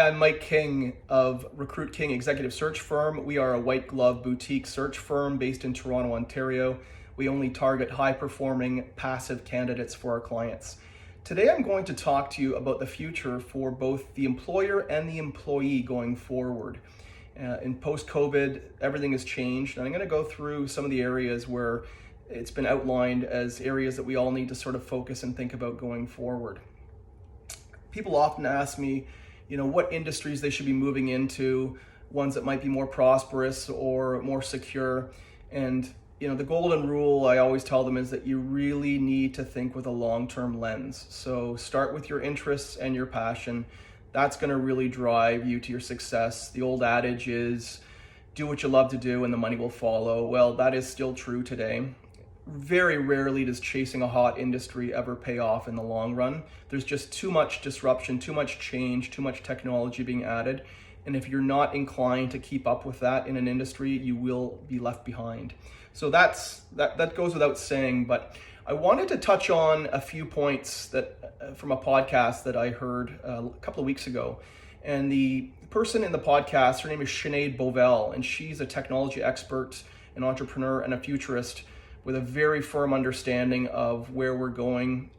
Hi, I'm Mike King of Recruit King Executive Search Firm. We are a white glove boutique search firm based in Toronto, Ontario. We only target high-performing, passive candidates for our clients. Today I'm going to talk to you about the future for both the employer and the employee going forward. In post-COVID, everything has changed, and I'm going to go through some of the areas where it's been outlined as areas that we all need to sort of focus and think about going forward. People often ask me, what industries they should be moving into, ones that might be more prosperous or more secure. And, the golden rule I always tell them is that you really need to think with a long-term lens. So start with your interests and your passion. That's going to really drive you to your success. The old adage is, do what you love to do and the money will follow. Well, that is still true today. Very rarely does chasing a hot industry ever pay off in the long run. There's just too much disruption, too much change, too much technology being added. And if you're not inclined to keep up with that in an industry, you will be left behind. So that goes without saying, but I wanted to touch on a few points that from a podcast that I heard a couple of weeks ago. And the person in the podcast, her name is Sinead Bovell, and she's a technology expert, an entrepreneur, and a futurist with a very firm understanding of where we're going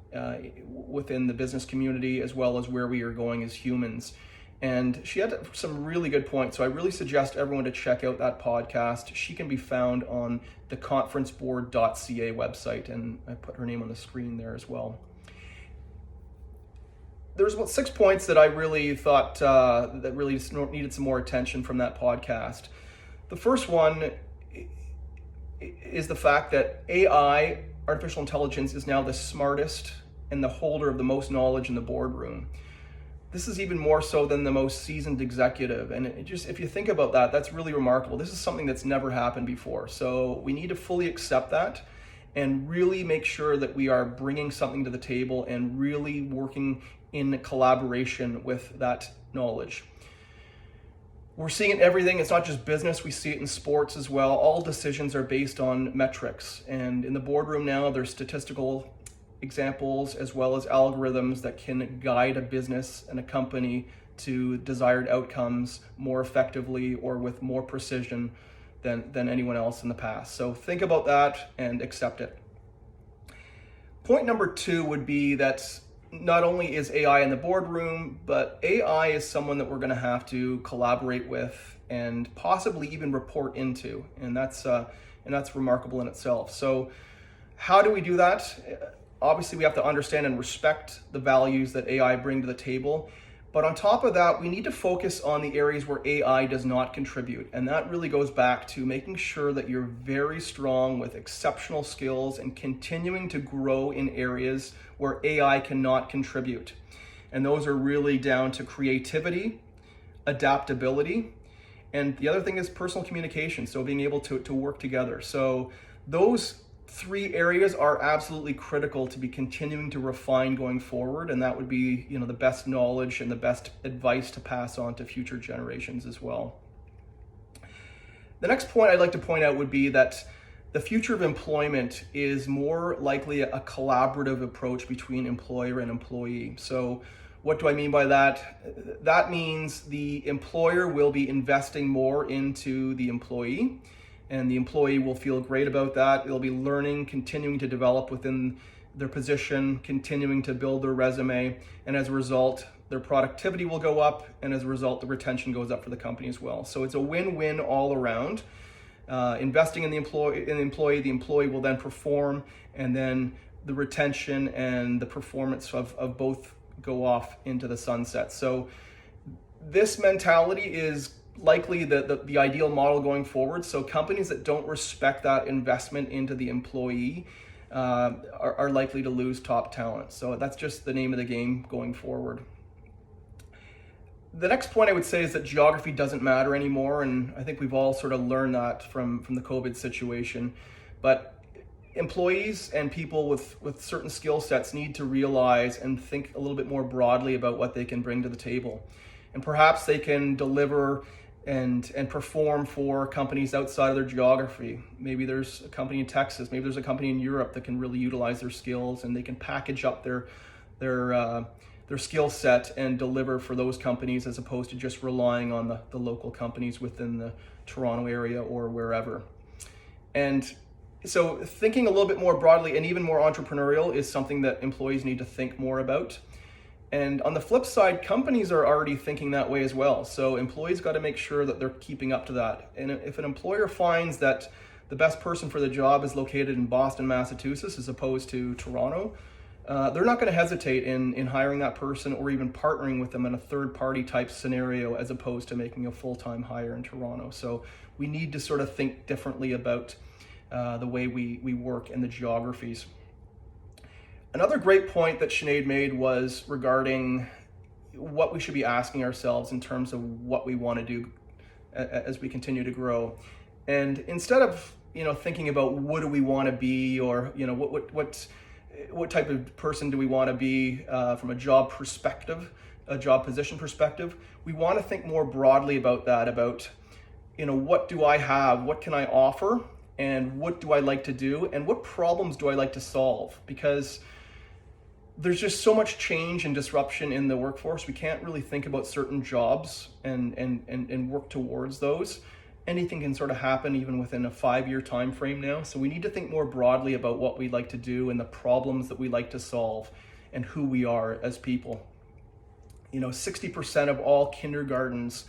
within the business community, as well as where we are going as humans. And she had some really good points. So I really suggest everyone to check out that podcast. She can be found on the conferenceboard.ca website, and I put her name on the screen there as well. There's about 6 points that I really thought that really needed some more attention from that podcast. The first one is the fact that AI, artificial intelligence, is now the smartest and the holder of the most knowledge in the boardroom. This is even more so than the most seasoned executive. And if you think about that, that's really remarkable. This is something that's never happened before. So we need to fully accept that and really make sure that we are bringing something to the table and really working in collaboration with that knowledge. We're seeing it in everything. It's not just business. We see it in sports as well. All decisions are based on metrics. And in the boardroom now, there's statistical examples as well as algorithms that can guide a business and a company to desired outcomes more effectively or with more precision than anyone else in the past. So think about that and accept it. Point number 2 would be that not only is AI in the boardroom, but AI is someone that we're going to have to collaborate with and possibly even report into, and that's remarkable in itself. So, how do we do that? Obviously, we have to understand and respect the values that AI bring to the table, but on top of that, we need to focus on the areas where AI does not contribute, and that really goes back to making sure that you're very strong with exceptional skills and continuing to grow in areas where AI cannot contribute. And those are really down to creativity, adaptability, and the other thing is personal communication, so being able to work together. So those 3 areas are absolutely critical to be continuing to refine going forward, and that would be the best knowledge and the best advice to pass on to future generations as well. The next point I'd like to point out would be that the future of employment is more likely a collaborative approach between employer and employee. So what do I mean by that? That means the employer will be investing more into the employee, and the employee will feel great about that. They'll be learning, continuing to develop within their position, continuing to build their resume, and as a result, their productivity will go up, and as a result, the retention goes up for the company as well. So it's a win-win all around. Investing in the employee will then perform, and then the retention and the performance of both go off into the sunset. So this mentality is likely the ideal model going forward. So companies that don't respect that investment into the employee are likely to lose top talent. So that's just the name of the game going forward. The next point I would say is that geography doesn't matter anymore, and I think we've all sort of learned that from the COVID situation. But employees and people with certain skill sets need to realize and think a little bit more broadly about what they can bring to the table. And perhaps they can deliver and perform for companies outside of their geography. Maybe there's a company in Texas, maybe there's a company in Europe that can really utilize their skills, and they can package up their their skill set and deliver for those companies, as opposed to just relying on the local companies within the Toronto area or wherever. And so thinking a little bit more broadly and even more entrepreneurial is something that employees need to think more about. And on the flip side, companies are already thinking that way as well. So employees got to make sure that they're keeping up to that. And if an employer finds that the best person for the job is located in Boston, Massachusetts, as opposed to Toronto, they're not going to hesitate in hiring that person or even partnering with them in a third-party type scenario, as opposed to making a full-time hire in Toronto. So we need to sort of think differently about the way we work and the geographies. Another great point that Sinead made was regarding what we should be asking ourselves in terms of what we want to do as we continue to grow. And instead of thinking about what do we want to be, or what type of person do we want to be from a job perspective, a job position perspective, we want to think more broadly about that, about what do I have, what can I offer, and what do I like to do, and what problems do I like to solve? Because there's just so much change and disruption in the workforce. We can't really think about certain jobs and work towards those. Anything can sort of happen even within a 5-year time frame now. So we need to think more broadly about what we like to do and the problems that we like to solve and who we are as people. 60% of all kindergarten's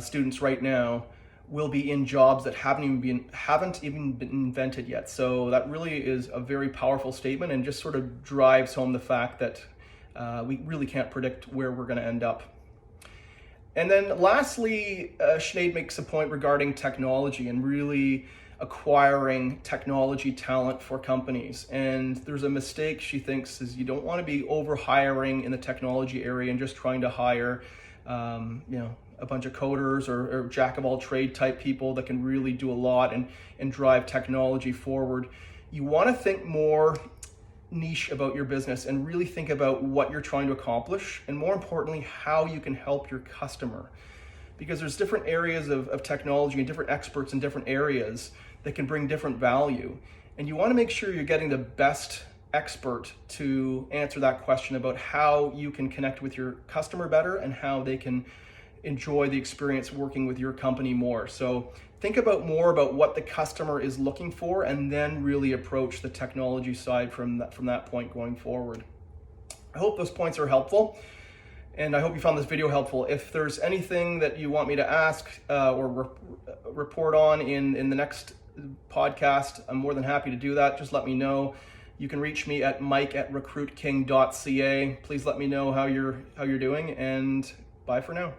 students right now will be in jobs that haven't even been invented yet. So that really is a very powerful statement, and just sort of drives home the fact that we really can't predict where we're going to end up. And then lastly, Sinead makes a point regarding technology and really acquiring technology talent for companies. And there's a mistake she thinks is you don't want to be over hiring in the technology area and just trying to hire a bunch of coders or jack of all trade type people that can really do a lot and drive technology forward. You want to think more niche about your business and really think about what you're trying to accomplish, and more importantly, how you can help your customer. Because there's different areas of technology and different experts in different areas that can bring different value. And you want to make sure you're getting the best expert to answer that question about how you can connect with your customer better and how they can enjoy the experience working with your company more. So think more about what the customer is looking for, and then really approach the technology side from that point going forward. I hope those points are helpful, and I hope you found this video helpful. If there's anything that you want me to ask or report on in the next podcast, I'm more than happy to do that. Just let me know. You can reach me at mike@recruitking.ca. Please let me know how you're doing, and bye for now.